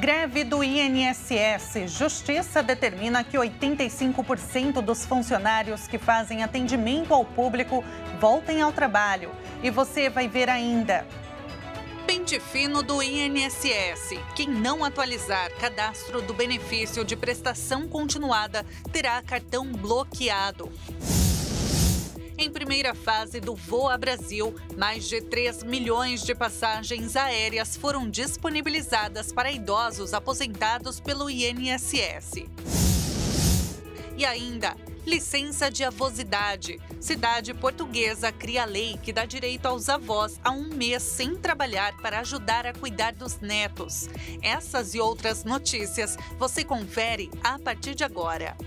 Greve do INSS. Justiça determina que 85% dos funcionários que fazem atendimento ao público voltem ao trabalho. E você vai ver ainda. Pente fino do INSS. Quem não atualizar cadastro do benefício de prestação continuada terá cartão bloqueado. Em primeira fase do Voa Brasil, mais de 3 milhões de passagens aéreas foram disponibilizadas para idosos aposentados pelo INSS. E ainda, licença de avosidade. Cidade portuguesa cria lei que dá direito aos avós a 1 mês sem trabalhar para ajudar a cuidar dos netos. Essas e outras notícias você confere a partir de agora.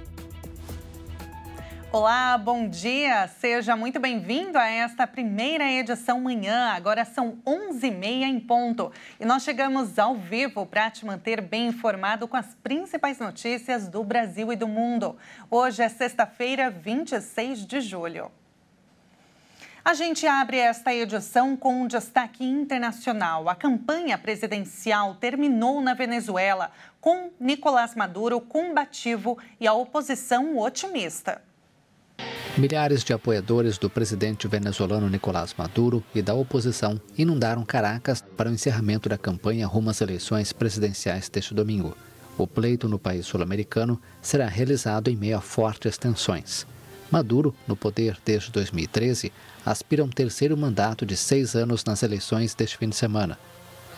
Olá, bom dia! Seja muito bem-vindo a esta primeira edição manhã. Agora são 11h30 em ponto. E nós chegamos ao vivo para te manter bem informado com as principais notícias do Brasil e do mundo. Hoje é sexta-feira, 26 de julho. A gente abre esta edição com um destaque internacional. A campanha presidencial terminou na Venezuela, com Nicolás Maduro combativo e a oposição otimista. Milhares de apoiadores do presidente venezuelano Nicolás Maduro e da oposição inundaram Caracas para o encerramento da campanha rumo às eleições presidenciais deste domingo. O pleito no país sul-americano será realizado em meio a fortes tensões. Maduro, no poder desde 2013, aspira a um terceiro mandato de 6 anos nas eleições deste fim de semana.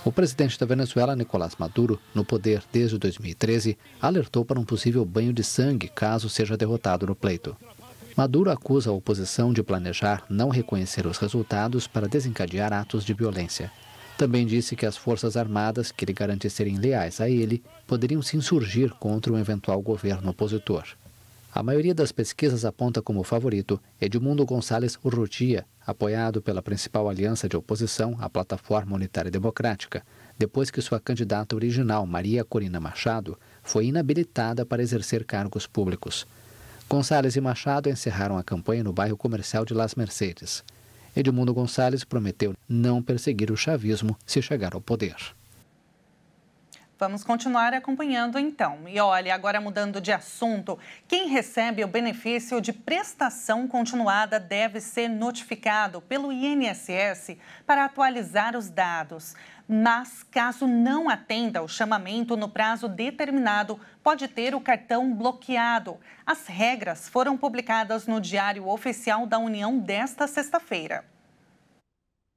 O presidente da Venezuela, Nicolás Maduro, no poder desde 2013, alertou para um possível banho de sangue caso seja derrotado no pleito. Maduro acusa a oposição de planejar não reconhecer os resultados para desencadear atos de violência. Também disse que as forças armadas, que lhe garante serem leais a ele, poderiam se insurgir contra um eventual governo opositor. A maioria das pesquisas aponta como favorito Edmundo Gonçalves Urrutia, apoiado pela principal aliança de oposição, a Plataforma Unitária Democrática, depois que sua candidata original, Maria Corina Machado, foi inabilitada para exercer cargos públicos. Gonçalves e Machado encerraram a campanha no bairro comercial de Las Mercedes. Edmundo Gonçalves prometeu não perseguir o chavismo se chegar ao poder. Vamos continuar acompanhando então. E olha, agora mudando de assunto, quem recebe o benefício de prestação continuada deve ser notificado pelo INSS para atualizar os dados. Mas, caso não atenda o chamamento no prazo determinado, pode ter o cartão bloqueado. As regras foram publicadas no Diário Oficial da União desta sexta-feira.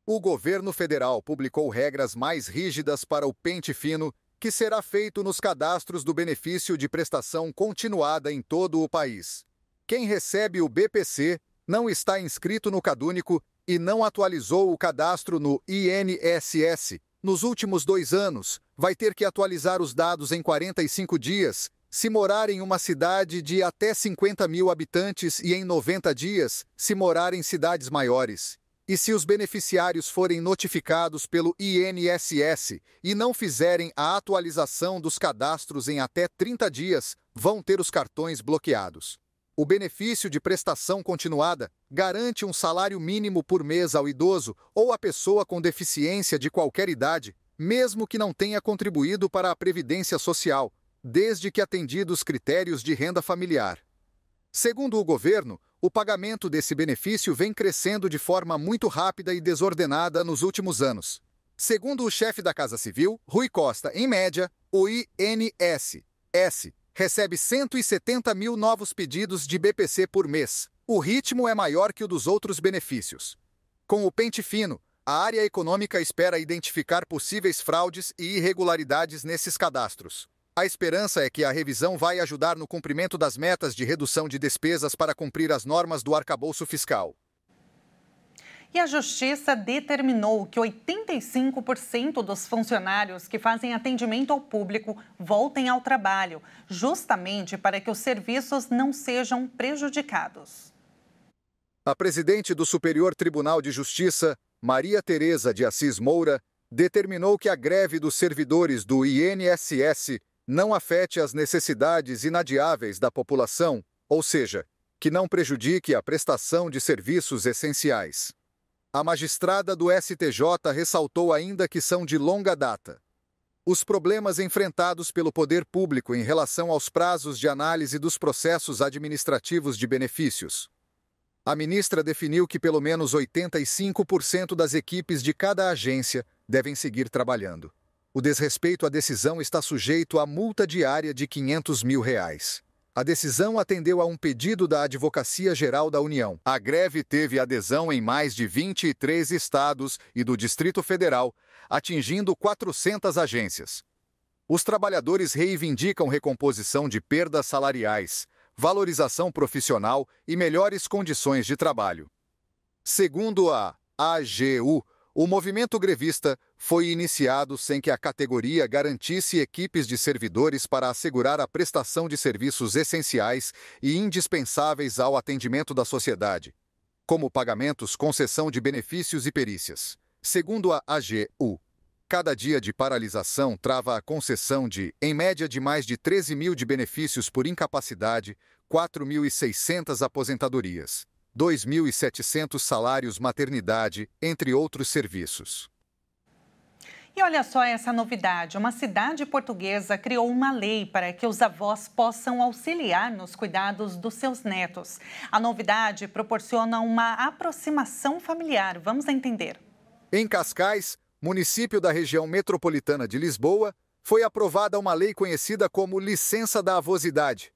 O governo federal publicou regras mais rígidas para o pente fino, que será feito nos cadastros do benefício de prestação continuada em todo o país. Quem recebe o BPC não está inscrito no CadÚnico e não atualizou o cadastro no INSS nos últimos 2 anos, vai ter que atualizar os dados em 45 dias, se morar em uma cidade de até 50 mil habitantes e em 90 dias, se morar em cidades maiores. E se os beneficiários forem notificados pelo INSS e não fizerem a atualização dos cadastros em até 30 dias, vão ter os cartões bloqueados. O benefício de prestação continuada garante um salário mínimo por mês ao idoso ou à pessoa com deficiência de qualquer idade, mesmo que não tenha contribuído para a Previdência Social, desde que atendidos os critérios de renda familiar. Segundo o governo, o pagamento desse benefício vem crescendo de forma muito rápida e desordenada nos últimos anos. Segundo o chefe da Casa Civil, Rui Costa, em média, o INSS recebe 170 mil novos pedidos de BPC por mês. O ritmo é maior que o dos outros benefícios. Com o pente fino, a área econômica espera identificar possíveis fraudes e irregularidades nesses cadastros. A esperança é que a revisão vai ajudar no cumprimento das metas de redução de despesas para cumprir as normas do arcabouço fiscal. E a Justiça determinou que 85% dos funcionários que fazem atendimento ao público voltem ao trabalho, justamente para que os serviços não sejam prejudicados. A presidente do Superior Tribunal de Justiça, Maria Tereza de Assis Moura, determinou que a greve dos servidores do INSS não afete as necessidades inadiáveis da população, ou seja, que não prejudique a prestação de serviços essenciais. A magistrada do STJ ressaltou ainda que são de longa data. Os problemas enfrentados pelo poder público em relação aos prazos de análise dos processos administrativos de benefícios. A ministra definiu que pelo menos 85% das equipes de cada agência devem seguir trabalhando. O desrespeito à decisão está sujeito a multa diária de R$ 500 mil. A decisão atendeu a um pedido da Advocacia Geral da União. A greve teve adesão em mais de 23 estados e do Distrito Federal, atingindo 400 agências. Os trabalhadores reivindicam recomposição de perdas salariais, valorização profissional e melhores condições de trabalho. Segundo a AGU, o movimento grevista foi iniciado sem que a categoria garantisse equipes de servidores para assegurar a prestação de serviços essenciais e indispensáveis ao atendimento da sociedade, como pagamentos, concessão de benefícios e perícias. Segundo a AGU, cada dia de paralisação trava a concessão de, em média, de mais de 13 mil de benefícios por incapacidade, 4.600 aposentadorias, 2.700 salários maternidade, entre outros serviços. E olha só essa novidade, uma cidade portuguesa criou uma lei para que os avós possam auxiliar nos cuidados dos seus netos. A novidade proporciona uma aproximação familiar, vamos entender. Em Cascais, município da região metropolitana de Lisboa, foi aprovada uma lei conhecida como Licença da Avosidade.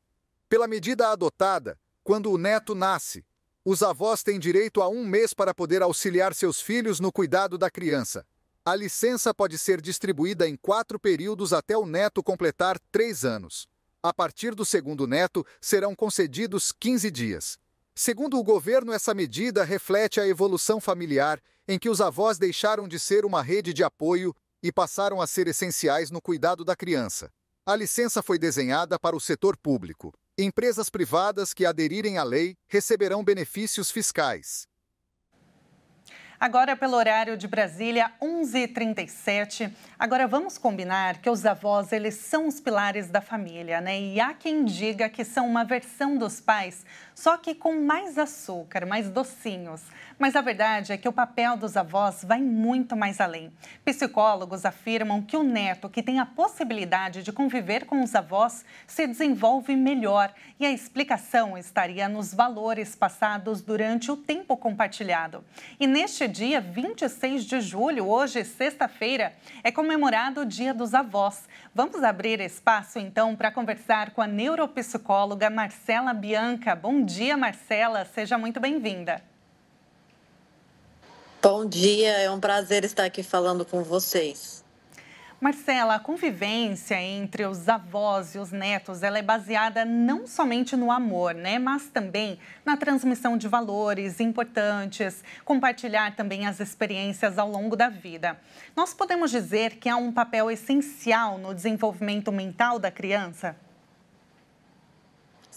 Pela medida adotada, quando o neto nasce, os avós têm direito a 1 mês para poder auxiliar seus filhos no cuidado da criança. A licença pode ser distribuída em 4 períodos até o neto completar 3 anos. A partir do segundo neto, serão concedidos 15 dias. Segundo o governo, essa medida reflete a evolução familiar em que os avós deixaram de ser uma rede de apoio e passaram a ser essenciais no cuidado da criança. A licença foi desenhada para o setor público. Empresas privadas que aderirem à lei receberão benefícios fiscais. Agora, pelo horário de Brasília, 11h37. Agora, vamos combinar que os avós, eles são os pilares da família, né? E há quem diga que são uma versão dos pais, só que com mais açúcar, mais docinhos. Mas a verdade é que o papel dos avós vai muito mais além. Psicólogos afirmam que o neto que tem a possibilidade de conviver com os avós se desenvolve melhor. E a explicação estaria nos valores passados durante o tempo compartilhado. E neste dia, 26 de julho, hoje, sexta-feira, é comemorado o Dia dos Avós. Vamos abrir espaço, então, para conversar com a neuropsicóloga Marcela Bianca. Bom dia, Marcela. Seja muito bem-vinda. Bom dia, é um prazer estar aqui falando com vocês. Marcela, a convivência entre os avós e os netos, ela é baseada não somente no amor, né? Mas também na transmissão de valores importantes, compartilhar também as experiências ao longo da vida. Nós podemos dizer que há um papel essencial no desenvolvimento mental da criança?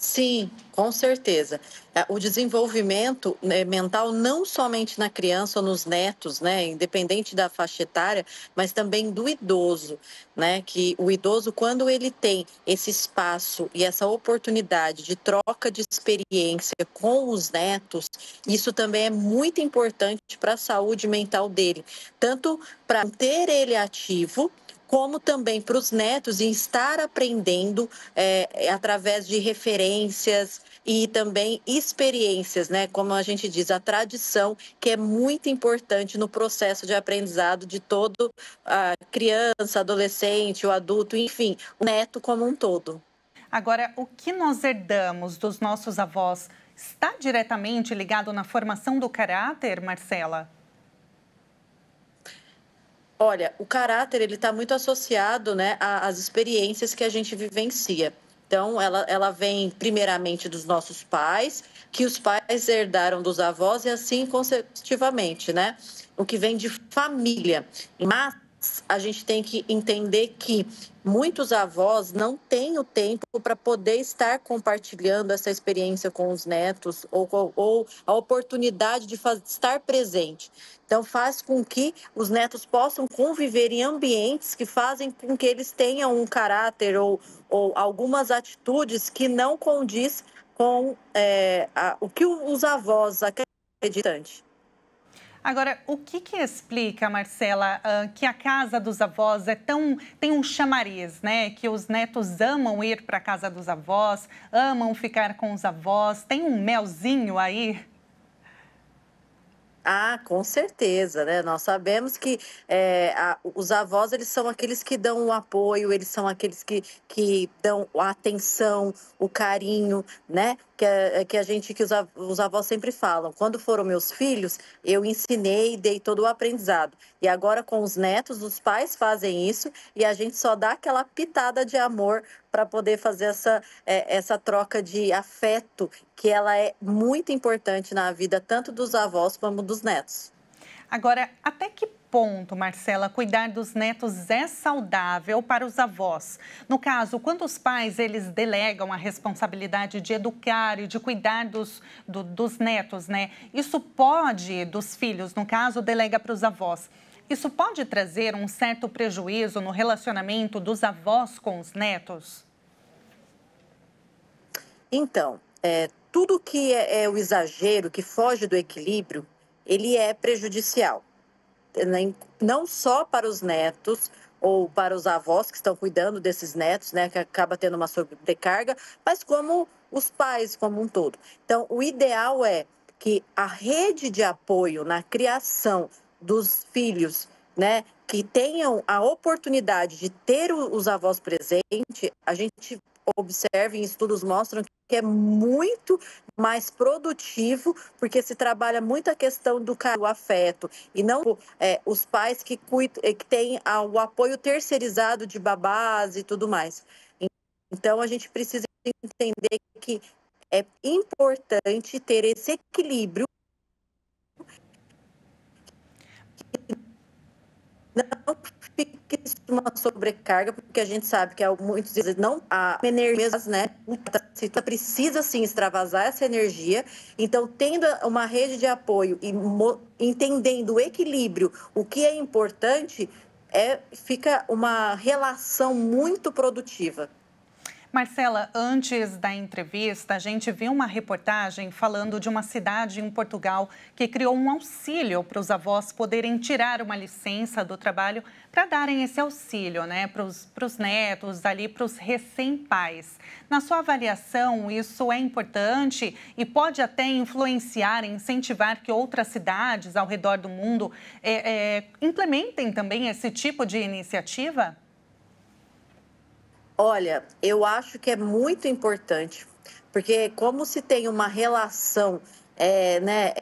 Sim, com certeza. O desenvolvimento mental não somente na criança ou nos netos, né, independente da faixa etária, mas também do idoso, né, que o idoso, quando ele tem esse espaço e essa oportunidade de troca de experiência com os netos, isso também é muito importante para a saúde mental dele, tanto para ter ele ativo, como também para os netos em estar aprendendo através de referências e também experiências, né? Como a gente diz, a tradição, que é muito importante no processo de aprendizado de todo a criança, adolescente, o adulto, enfim, o neto como um todo. Agora, o que nós herdamos dos nossos avós está diretamente ligado na formação do caráter, Marcela? Olha, o caráter ele está muito associado, né, às experiências que a gente vivencia. Então, ela vem primeiramente dos nossos pais, que os pais herdaram dos avós e assim consecutivamente, né? O que vem de família. Mas a gente tem que entender que muitos avós não têm o tempo para poder estar compartilhando essa experiência com os netos ou a oportunidade de estar presente. Então, faz com que os netos possam conviver em ambientes que fazem com que eles tenham um caráter ou algumas atitudes que não condiz com o que os avós acreditam. Agora, o que explica, Marcela, que a casa dos avós tem um chamariz, né? Que os netos amam ir para a casa dos avós, amam ficar com os avós, tem um melzinho aí? Ah, com certeza, né? Nós sabemos que os avós, eles são aqueles que dão o apoio, eles são aqueles que dão a atenção, o carinho, né? Que os avós sempre falam. Quando foram meus filhos, eu ensinei e dei todo o aprendizado. E agora com os netos, os pais fazem isso e a gente só dá aquela pitada de amor para poder fazer essa troca de afeto, que ela é muito importante na vida tanto dos avós como dos netos. Agora, até que ponto, Marcela, cuidar dos netos é saudável para os avós? No caso, quando os pais eles delegam a responsabilidade de educar e de cuidar dos netos, né? Isso pode, dos filhos, no caso, delega para os avós. Isso pode trazer um certo prejuízo no relacionamento dos avós com os netos? Então, tudo que é o exagero, que foge do equilíbrio, ele é prejudicial, né? Não só para os netos ou para os avós que estão cuidando desses netos, né, que acaba tendo uma sobrecarga, mas como os pais como um todo. Então, o ideal é que a rede de apoio na criação dos filhos, né, que tenham a oportunidade de ter os avós presentes, a gente observa em estudos mostram que é muito mais produtivo, porque se trabalha muito a questão do carinho, o afeto, e não os pais que cuidam, que têm o apoio terceirizado de babás e tudo mais. Então, a gente precisa entender que é importante ter esse equilíbrio, não fique uma sobrecarga, porque a gente sabe que muitas vezes não há energia, né? Você precisa sim extravasar essa energia. Então, tendo uma rede de apoio e entendendo o equilíbrio, o que é importante, fica uma relação muito produtiva. Marcela, antes da entrevista, a gente viu uma reportagem falando de uma cidade em Portugal que criou um auxílio para os avós poderem tirar uma licença do trabalho para darem esse auxílio, né, para os netos, ali para os recém-pais. Na sua avaliação, isso é importante e pode até influenciar, incentivar que outras cidades ao redor do mundo implementem também esse tipo de iniciativa? Olha, eu acho que é muito importante, porque como se tem uma relação né,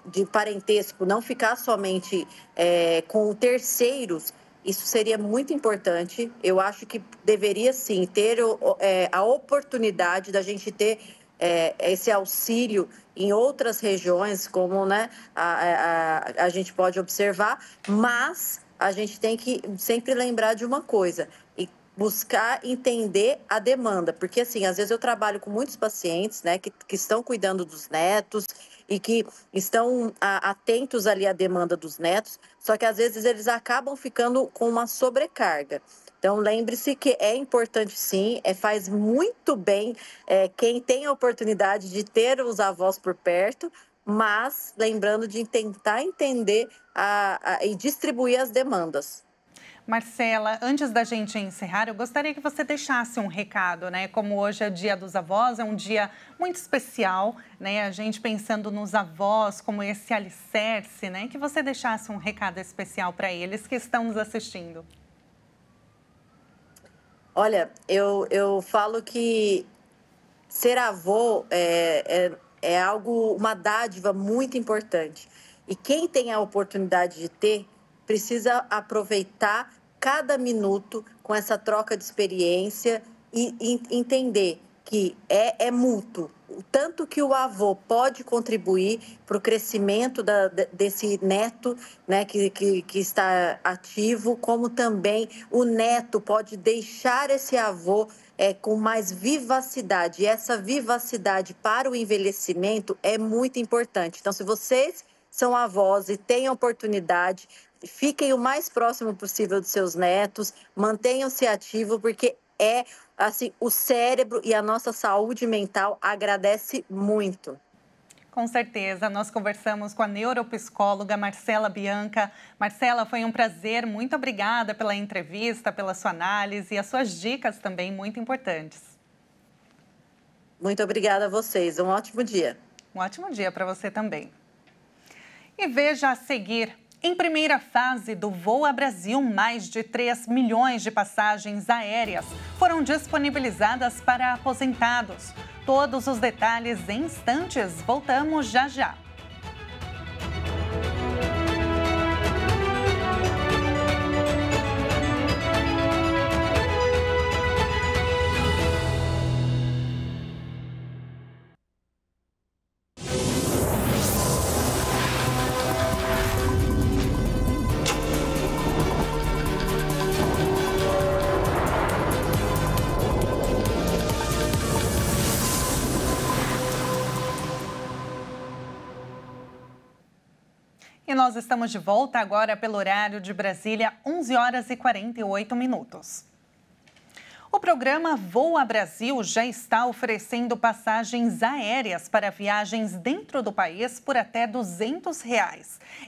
de parentesco, não ficar somente com terceiros, isso seria muito importante. Eu acho que deveria sim ter a oportunidade da gente ter esse auxílio em outras regiões, como né, a gente pode observar, mas a gente tem que sempre lembrar de uma coisa, buscar entender a demanda, porque assim, às vezes eu trabalho com muitos pacientes, né, que estão cuidando dos netos e que estão atentos ali à demanda dos netos, só que às vezes eles acabam ficando com uma sobrecarga. Então, lembre-se que é importante sim, faz muito bem quem tem a oportunidade de ter os avós por perto, mas lembrando de tentar entender e distribuir as demandas. Marcela, antes da gente encerrar, eu gostaria que você deixasse um recado, né? Como hoje é o Dia dos Avós, é um dia muito especial, né? A gente pensando nos avós como esse alicerce, né? Que você deixasse um recado especial para eles que estão nos assistindo. Olha, eu falo que ser avô é algo, uma dádiva muito importante. E quem tem a oportunidade de ter, precisa aproveitar cada minuto com essa troca de experiência e entender que é mútuo. O tanto que o avô pode contribuir para o crescimento desse neto, né, que está ativo, como também o neto pode deixar esse avô com mais vivacidade. E essa vivacidade para o envelhecimento é muito importante. Então, se vocês são avós e têm a oportunidade, fiquem o mais próximo possível dos seus netos, mantenham-se ativos, porque assim, o cérebro e a nossa saúde mental agradece muito. Com certeza, nós conversamos com a neuropsicóloga Marcela Bianca. Marcela, foi um prazer, muito obrigada pela entrevista, pela sua análise e as suas dicas também muito importantes. Muito obrigada a vocês, um ótimo dia. Um ótimo dia para você também. E veja a seguir, em primeira fase do Voa Brasil, mais de 3 milhões de passagens aéreas foram disponibilizadas para aposentados. Todos os detalhes em instantes, voltamos já já. E nós estamos de volta agora pelo horário de Brasília, 11 horas e 48 minutos. O programa Voa Brasil já está oferecendo passagens aéreas para viagens dentro do país por até R$ 200.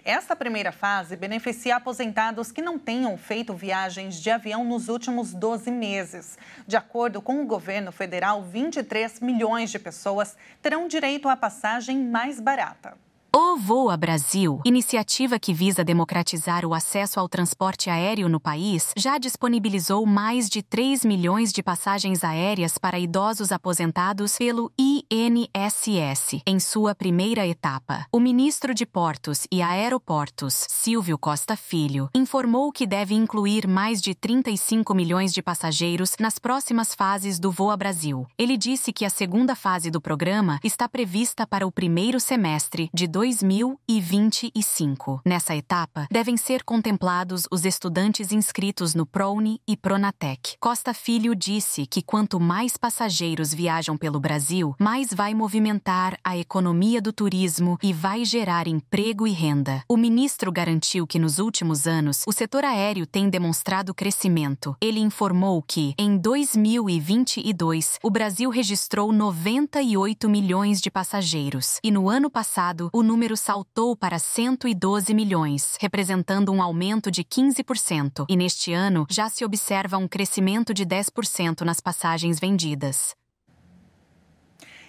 Essa primeira fase beneficia aposentados que não tenham feito viagens de avião nos últimos 12 meses. De acordo com o governo federal, 23 milhões de pessoas terão direito à passagem mais barata. O Voa Brasil, iniciativa que visa democratizar o acesso ao transporte aéreo no país, já disponibilizou mais de 3 milhões de passagens aéreas para idosos aposentados pelo INSS, em sua primeira etapa. O ministro de Portos e Aeroportos, Silvio Costa Filho, informou que deve incluir mais de 35 milhões de passageiros nas próximas fases do Voa Brasil. Ele disse que a segunda fase do programa está prevista para o primeiro semestre de 2025. Nessa etapa, devem ser contemplados os estudantes inscritos no ProUni e Pronatec. Costa Filho disse que quanto mais passageiros viajam pelo Brasil, mais vai movimentar a economia do turismo e vai gerar emprego e renda. O ministro garantiu que nos últimos anos, o setor aéreo tem demonstrado crescimento. Ele informou que, em 2022, o Brasil registrou 98 milhões de passageiros e no ano passado, o número saltou para 112 milhões, representando um aumento de 15%, e neste ano já se observa um crescimento de 10% nas passagens vendidas.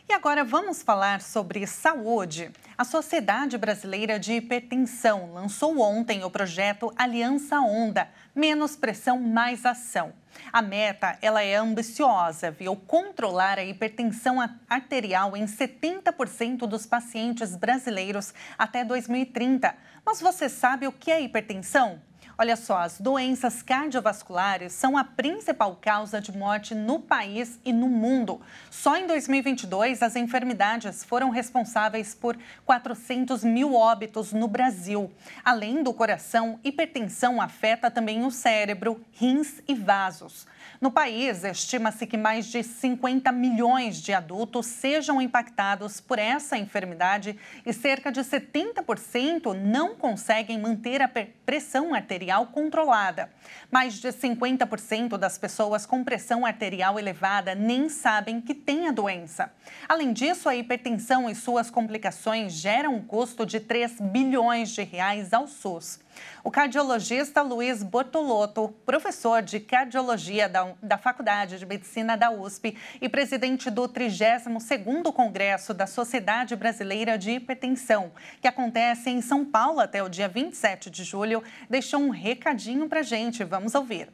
E agora vamos falar sobre saúde. A Sociedade Brasileira de Hipertensão lançou ontem o projeto Aliança Onda, Menos Pressão, Mais Ação. A meta, ela é ambiciosa, viu controlar a hipertensão arterial em 70% dos pacientes brasileiros até 2030. Mas você sabe o que é hipertensão? Olha só, as doenças cardiovasculares são a principal causa de morte no país e no mundo. Só em 2022, as enfermidades foram responsáveis por 400 mil óbitos no Brasil. Além do coração, hipertensão afeta também o cérebro, rins e vasos. No país, estima-se que mais de 50 milhões de adultos sejam impactados por essa enfermidade e cerca de 70% não conseguem manter a pressão arterial controlada. Mais de 50% das pessoas com pressão arterial elevada nem sabem que têm a doença. Além disso, a hipertensão e suas complicações geram um custo de 3 bilhões de reais ao SUS. O cardiologista Luiz Bortolotto, professor de cardiologia da Faculdade de Medicina da USP e presidente do 32º Congresso da Sociedade Brasileira de Hipertensão, que acontece em São Paulo até o dia 27 de julho, deixou um recadinho para a gente. Vamos ouvir.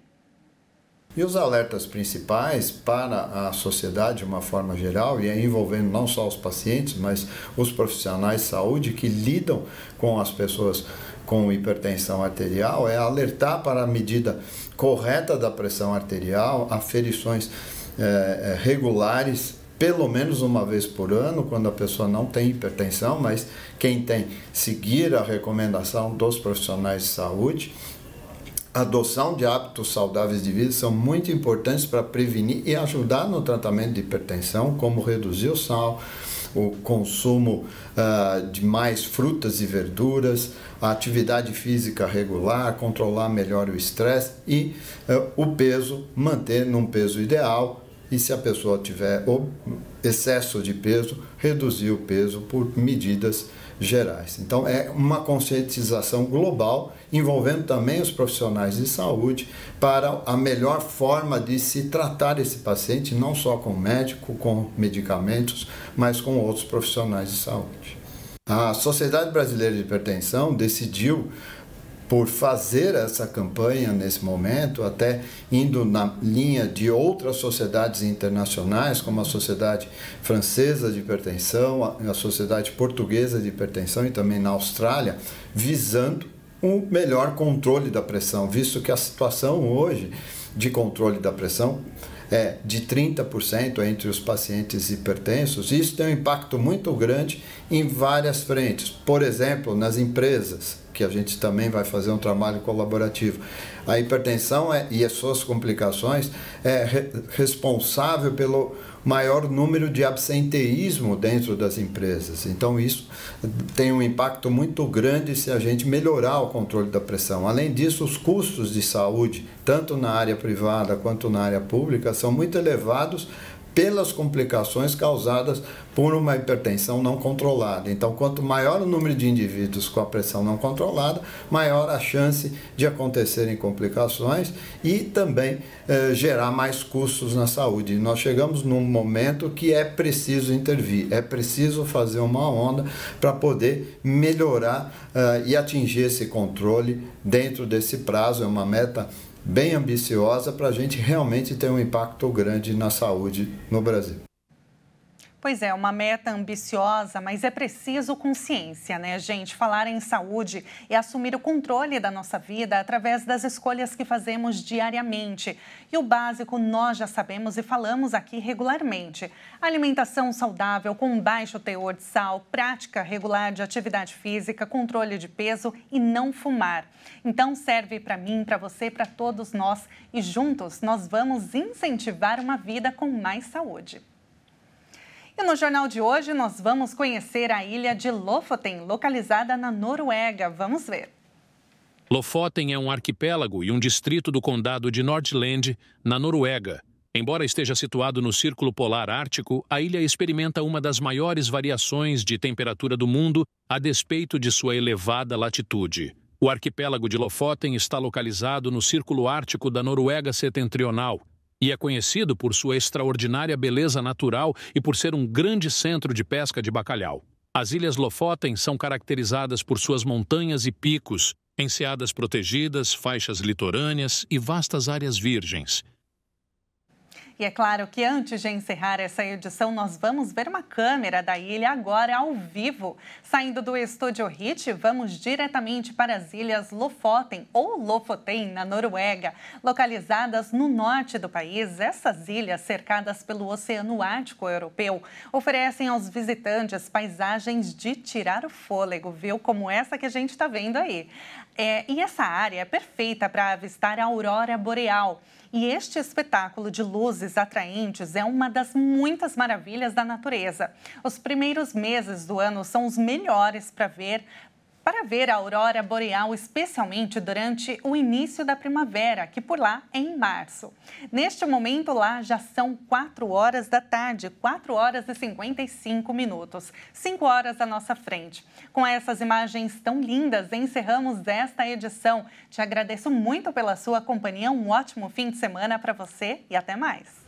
E os alertas principais para a sociedade de uma forma geral, e envolvendo não só os pacientes, mas os profissionais de saúde que lidam com as pessoas com hipertensão arterial, é alertar para a medida correta da pressão arterial, aferições regulares, pelo menos uma vez por ano, quando a pessoa não tem hipertensão, mas quem tem, seguir a recomendação dos profissionais de saúde. A adoção de hábitos saudáveis de vida são muito importantes para prevenir e ajudar no tratamento de hipertensão, como reduzir o sal, o consumo de mais frutas e verduras, a atividade física regular, controlar melhor o estresse e o peso, manter num peso ideal e se a pessoa tiver excesso de peso, reduzir o peso por medidas gerais. Então, é uma conscientização global, envolvendo também os profissionais de saúde, para a melhor forma de se tratar esse paciente, não só com médico, com medicamentos, mas com outros profissionais de saúde. A Sociedade Brasileira de Hipertensão decidiu por fazer essa campanha nesse momento, até indo na linha de outras sociedades internacionais, como a Sociedade Francesa de Hipertensão, a Sociedade Portuguesa de Hipertensão e também na Austrália, visando um melhor controle da pressão, visto que a situação hoje de controle da pressão é de 30% entre os pacientes hipertensos. Isso tem um impacto muito grande em várias frentes. Por exemplo, nas empresas, que a gente também vai fazer um trabalho colaborativo. A hipertensão e as suas complicações é responsável pelo maior número de absenteísmo dentro das empresas. Então, isso tem um impacto muito grande se a gente melhorar o controle da pressão. Além disso, os custos de saúde, tanto na área privada quanto na área pública, são muito elevados pelas complicações causadas por uma hipertensão não controlada. Então, quanto maior o número de indivíduos com a pressão não controlada, maior a chance de acontecerem complicações e também gerar mais custos na saúde. E nós chegamos num momento que é preciso intervir, é preciso fazer uma onda para poder melhorar e atingir esse controle dentro desse prazo. É uma meta bem ambiciosa para a gente realmente ter um impacto grande na saúde no Brasil. Pois é, uma meta ambiciosa, mas é preciso consciência, né, gente? Falar em saúde e assumir o controle da nossa vida através das escolhas que fazemos diariamente. E o básico nós já sabemos e falamos aqui regularmente. Alimentação saudável com baixo teor de sal, prática regular de atividade física, controle de peso e não fumar. Então serve para mim, para você, para todos nós e juntos nós vamos incentivar uma vida com mais saúde. E no jornal de hoje nós vamos conhecer a ilha de Lofoten, localizada na Noruega. Vamos ver. Lofoten é um arquipélago e um distrito do condado de Nordland, na Noruega. Embora esteja situado no Círculo Polar Ártico, a ilha experimenta uma das maiores variações de temperatura do mundo, a despeito de sua elevada latitude. O arquipélago de Lofoten está localizado no Círculo Ártico da Noruega Setentrional, e é conhecido por sua extraordinária beleza natural e por ser um grande centro de pesca de bacalhau. As Ilhas Lofoten são caracterizadas por suas montanhas e picos, enseadas protegidas, faixas litorâneas e vastas áreas virgens. E é claro que antes de encerrar essa edição, nós vamos ver uma câmera da ilha agora ao vivo. Saindo do Estúdio Hit, vamos diretamente para as Ilhas Lofoten, ou Lofoten, na Noruega. Localizadas no norte do país, essas ilhas, cercadas pelo Oceano Ártico Europeu, oferecem aos visitantes paisagens de tirar o fôlego, viu? Como essa que a gente está vendo aí. E essa área é perfeita para avistar a aurora boreal. E este espetáculo de luzes atraentes é uma das muitas maravilhas da natureza. Os primeiros meses do ano são os melhores para ver a aurora boreal, especialmente durante o início da primavera, que por lá é em março. Neste momento lá já são 4 horas da tarde, 4 horas e 55 minutos, 5 horas à nossa frente. Com essas imagens tão lindas, encerramos esta edição. Te agradeço muito pela sua companhia, um ótimo fim de semana para você e até mais.